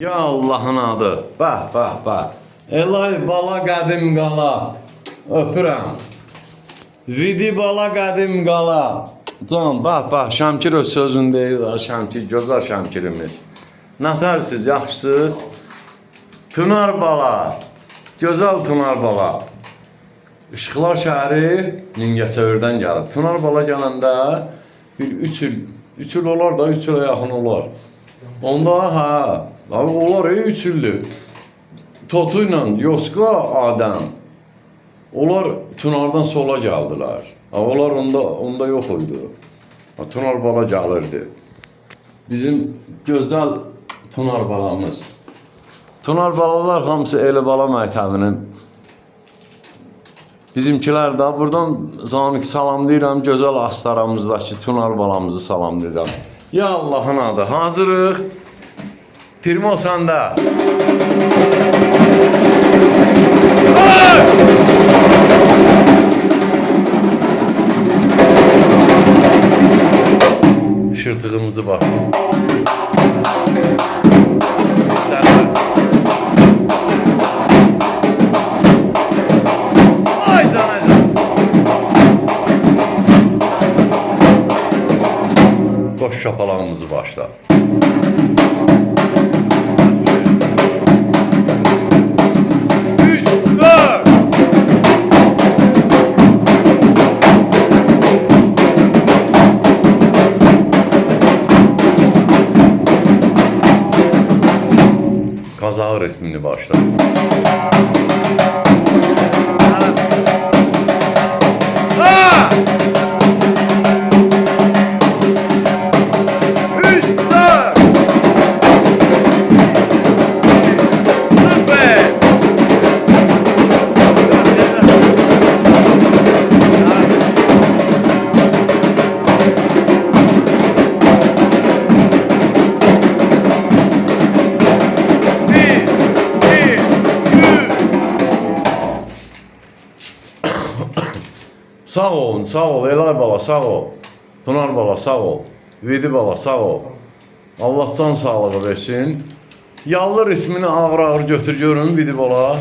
Ya Allah'ın adı. Bax. Elay bala qədim qala. Öpürəm. Vidi bala qədim qala. Can, bax. Şəmkir öz sözünü deyir da, Şəmkir, gözəl Şəmkirimiz. Nətərsiniz, yaxşısınız? Tunar bala. Gözəl Tunar bala. Işıqlar şəhəri Mingəçevirdən gəlib. Tunar bala gələndə bir 3 il olar da, 3 ilə yaxın olar. Onda onlar 3 ildir. Totu ilə Yoska Adəm. Onlar Tunardan sola gəldilər. Onlar onda yox idi. Tunar bala gəlirdi. Bizim gözəl Tunar balamız. Tunar balalar hamısı Elə Bala məktəbinin. Bizimkilər də buradan salamlayıram gözəl astaramızdakı Tunar balamızı salamlayıram. Ya Allah'ın adı. Hazırıq. Tirmo səndə. Şırtığımızı bak. Qoş şapalağımızı başla. Qazağı resmini başla. Sağ ol, Elay bala, sağ ol. Tunar bala, sağ ol. Vidi bala, sağ ol. Allah can sağlığı versin. Yallı ritmini ağır götür görün, Vidi bala.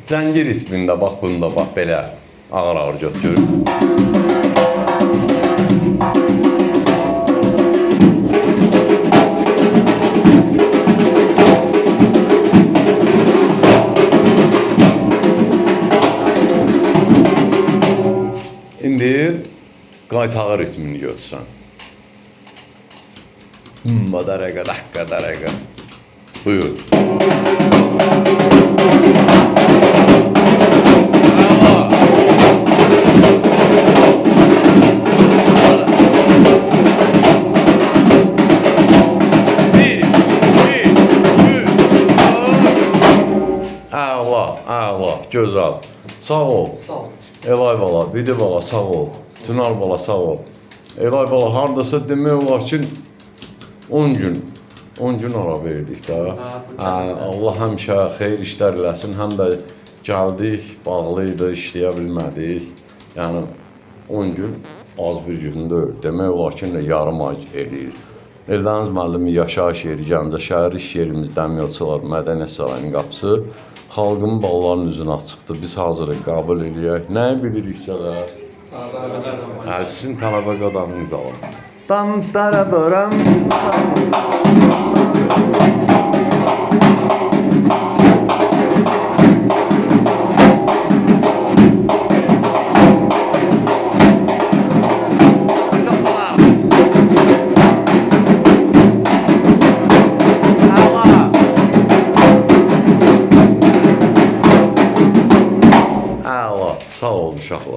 Cəngir ritmində, bax bunda, bax belə ağır götürür. İndi qaytağı ritmini götürsən. Darəqə, darəqə. Buyur. Əla, gözəl. Sağ ol. Elay bala, Vidi bala, sağ ol. Tunar bala, sağ ol. Elay bala, haradasa demək olar ki 10 gün ara verdik də. Allah həmişə xeyir işlər eləsin. Həm də gəldik, bağlıydı, işləyə bilmədik. Yəni 10 gün az bir gün deyil. Demək olar ki, yarım ay eləyir. Eldəniz müəllimi yaşayış yeri, Gəncə şəhər iş yerimiz Dəmiryolçular Mədəniyyət Sarayının qapısı. Xalqın ballarının üzünə açıqdır. Biz hazırıq, qəbul edək. Nəyi biliriksə də? Sizin tələbə qadamınız alın. Dan darabıram. Sağ olun uşaqlar.